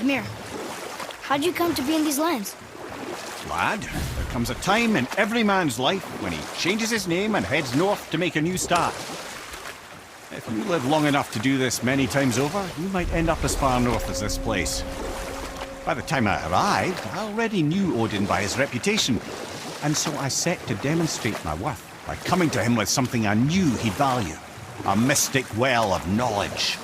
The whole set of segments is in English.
Come here. How'd you come to be in these lands? Lad, there comes a time in every man's life when he changes his name and heads north to make a new start. If you live long enough to do this many times over, you might end up as far north as this place. By the time I arrived, I already knew Odin by his reputation, and so I set to demonstrate my worth by coming to him with something I knew he'd value. A mystic well of knowledge.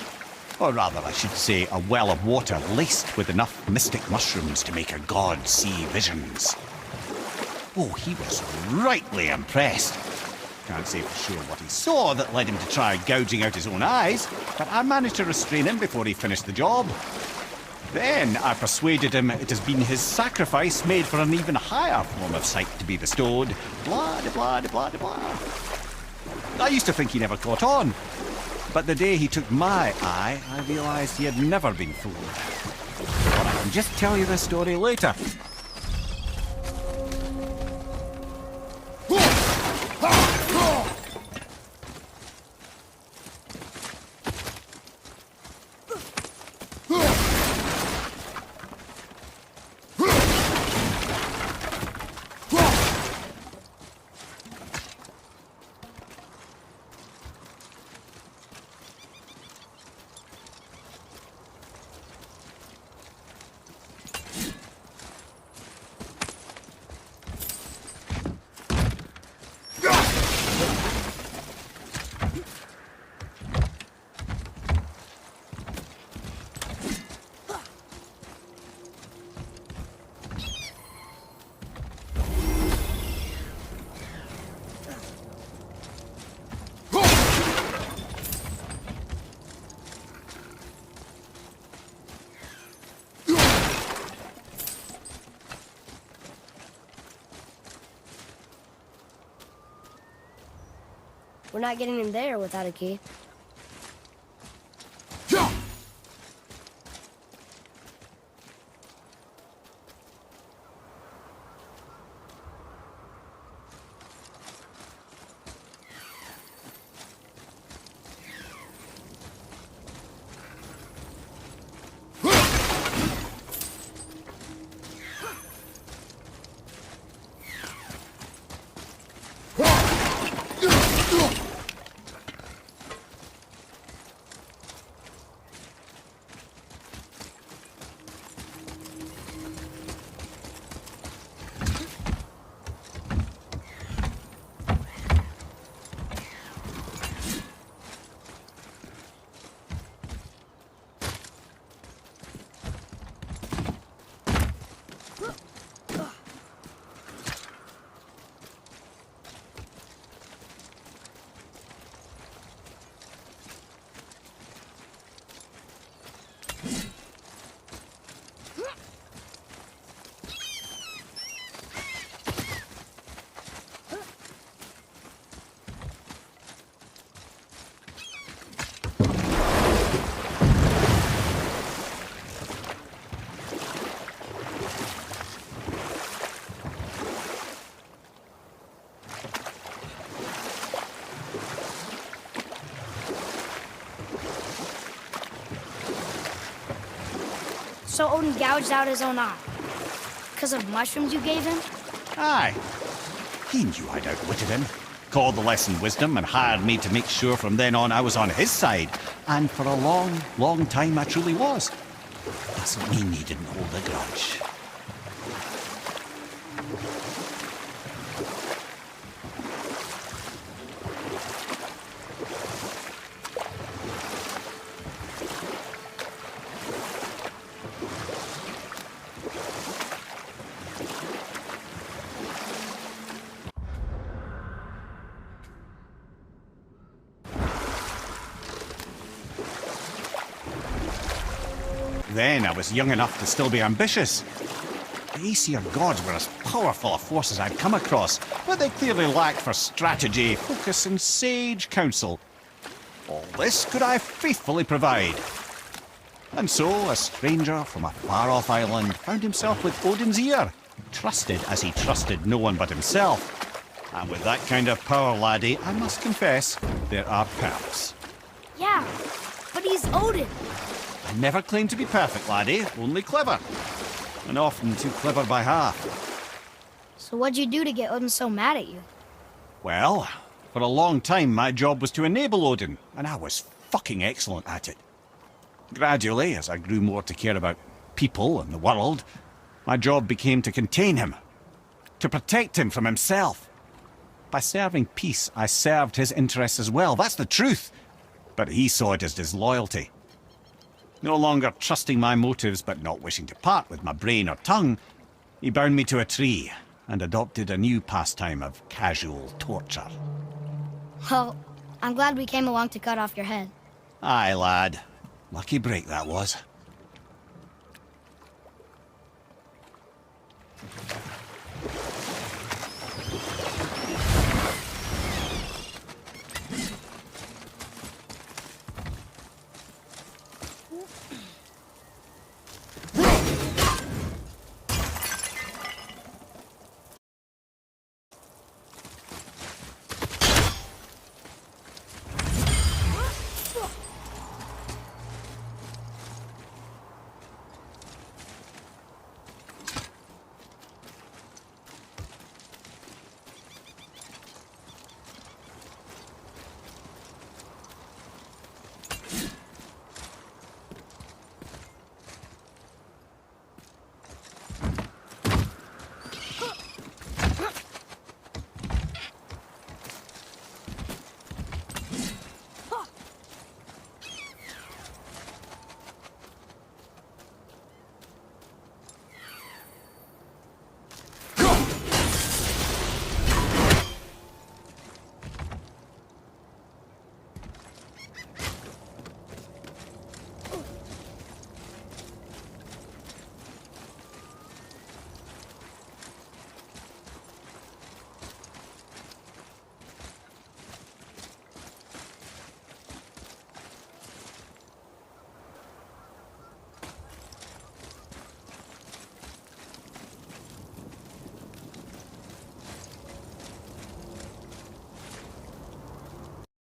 Or rather, I should say, a well of water laced with enough mystic mushrooms to make a god see visions. Oh, he was rightly impressed. Can't say for sure what he saw that led him to try gouging out his own eyes, but I managed to restrain him before he finished the job. Then I persuaded him it has been his sacrifice made for an even higher form of sight to be bestowed. Blah, de blah, de blah, de blah. I used to think he never caught on, but the day he took my eye, I realized he had never been fooled. But I can just tell you this story later. We're not getting in there without a key. So Odin gouged out his own eye. Because of mushrooms you gave him? Aye. He knew I'd outwitted him, called the lesson wisdom, and hired me to make sure from then on I was on his side. And for a long, long time I truly was. Doesn't mean he didn't hold a grudge. Then I was young enough to still be ambitious. The Aesir gods were as powerful a force as I'd come across, but they clearly lacked for strategy, focus, and sage counsel. All this could I faithfully provide. And so, a stranger from a far-off island found himself with Odin's ear, trusted as he trusted no one but himself. And with that kind of power, laddie, I must confess, there are perks. Yeah, but he's Odin. I never claimed to be perfect, laddie, only clever. And often too clever by half. So what'd you do to get Odin so mad at you? Well, for a long time my job was to enable Odin, and I was fucking excellent at it. Gradually, as I grew more to care about people and the world, my job became to contain him, to protect him from himself. By serving peace, I served his interests as well, that's the truth. But he saw it as disloyalty. No longer trusting my motives, but not wishing to part with my brain or tongue, he bound me to a tree and adopted a new pastime of casual torture. Well, I'm glad we came along to cut off your head. Aye, lad. Lucky break that was.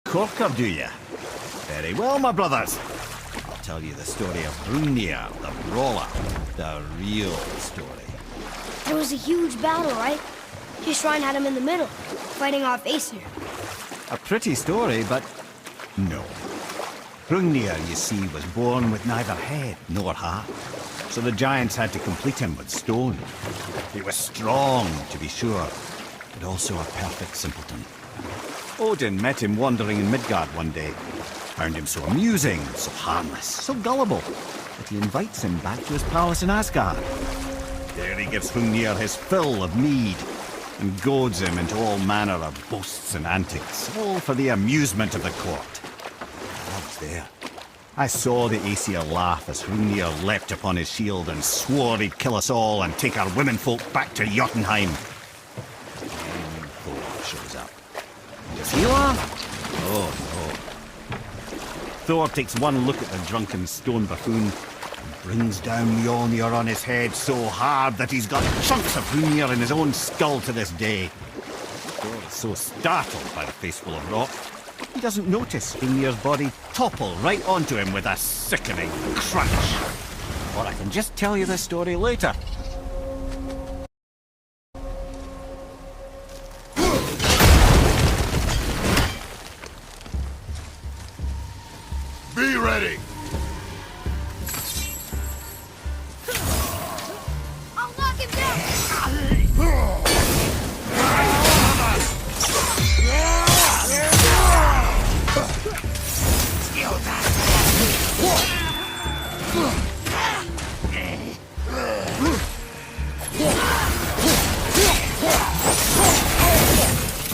Corker, do you? Very well, my brothers. I'll tell you the story of Hrungnir, the brawler. The real story. There was a huge battle, right? His shrine had him in the middle, fighting off Aesir. A pretty story, but no. Hrungnir, you see, was born with neither head nor heart. So the giants had to complete him with stone. He was strong, to be sure, but also a perfect simpleton. Odin met him wandering in Midgard one day. Found him so amusing, so harmless, so gullible, that he invites him back to his palace in Asgard. There he gives Hrungnir his fill of mead, and goads him into all manner of boasts and antics, all for the amusement of the court. I was there. I saw the Aesir laugh as Hrungnir leapt upon his shield and swore he'd kill us all and take our womenfolk back to Jotunheim. Then Thor shows up. Does he laugh? Oh, no. Thor takes one look at the drunken stone buffoon and brings down Mjolnir on his head so hard that he's got chunks of Hrungnir in his own skull to this day. Thor is so startled by the face full of rock, he doesn't notice Hrungnir's body topple right onto him with a sickening crunch. Or I can just tell you this story later. Be ready! I'll knock him down!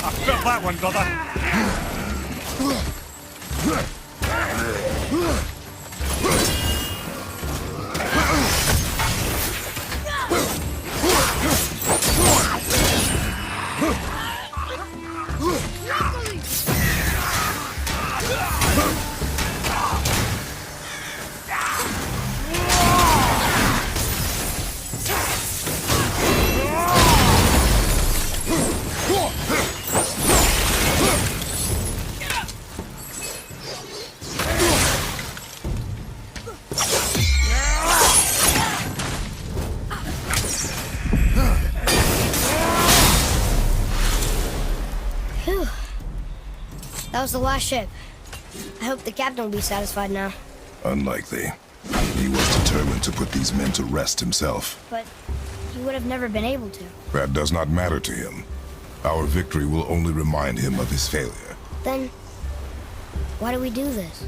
I felt that one, brother. Whew. That was the last ship. I hope the captain will be satisfied now. Unlikely. He was determined to put these men to rest himself. But he would have never been able to. That does not matter to him. Our victory will only remind him of his failure. Then, why do we do this?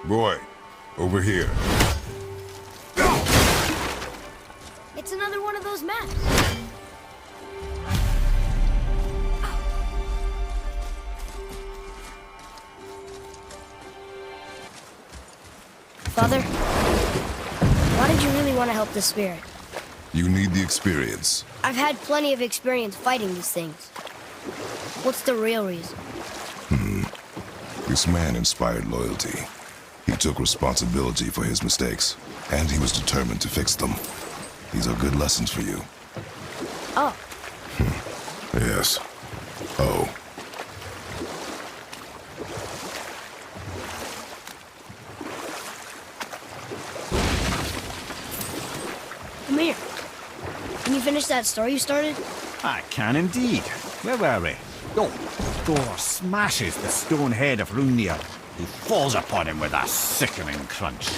Boy, over here. It's another one of those maps. Father, why did you really want to help the spirit? You need the experience. I've had plenty of experience fighting these things. What's the real reason? This man inspired loyalty. He took responsibility for his mistakes, and he was determined to fix them. These are good lessons for you. Oh, Yes. Oh. come here. Can you finish that story you started? I can indeed. Where were we? Oh, Thor smashes the stone head of Hrungnir, who falls upon him with a sickening crunch.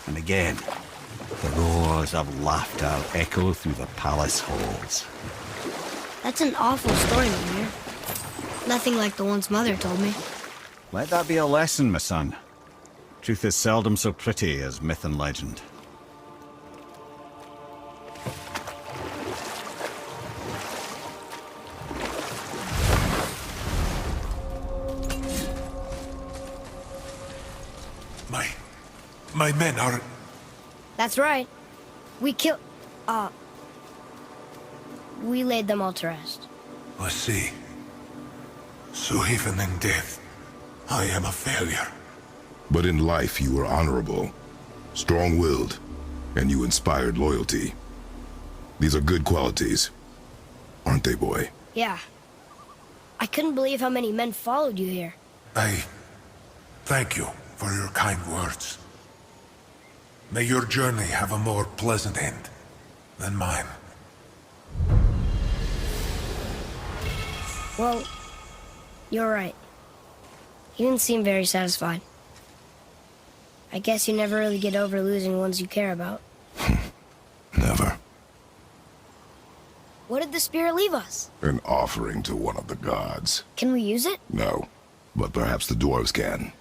And again, the roars of laughter echo through the palace halls. That's an awful story, Mimir. Nothing like the ones Mother told me. Let that be a lesson, my son. Truth is seldom so pretty as myth and legend. My men are... That's right. We laid them all to rest. I see. So even in death, I am a failure. But in life you were honorable, strong-willed, and you inspired loyalty. These are good qualities, aren't they, boy? Yeah. I couldn't believe how many men followed you here. I thank you for your kind words. May your journey have a more pleasant end than mine. Well, you're right. You didn't seem very satisfied. I guess you never really get over losing ones you care about. Never. What did the spirit leave us? An offering to one of the gods. Can we use it? No, but perhaps the dwarves can.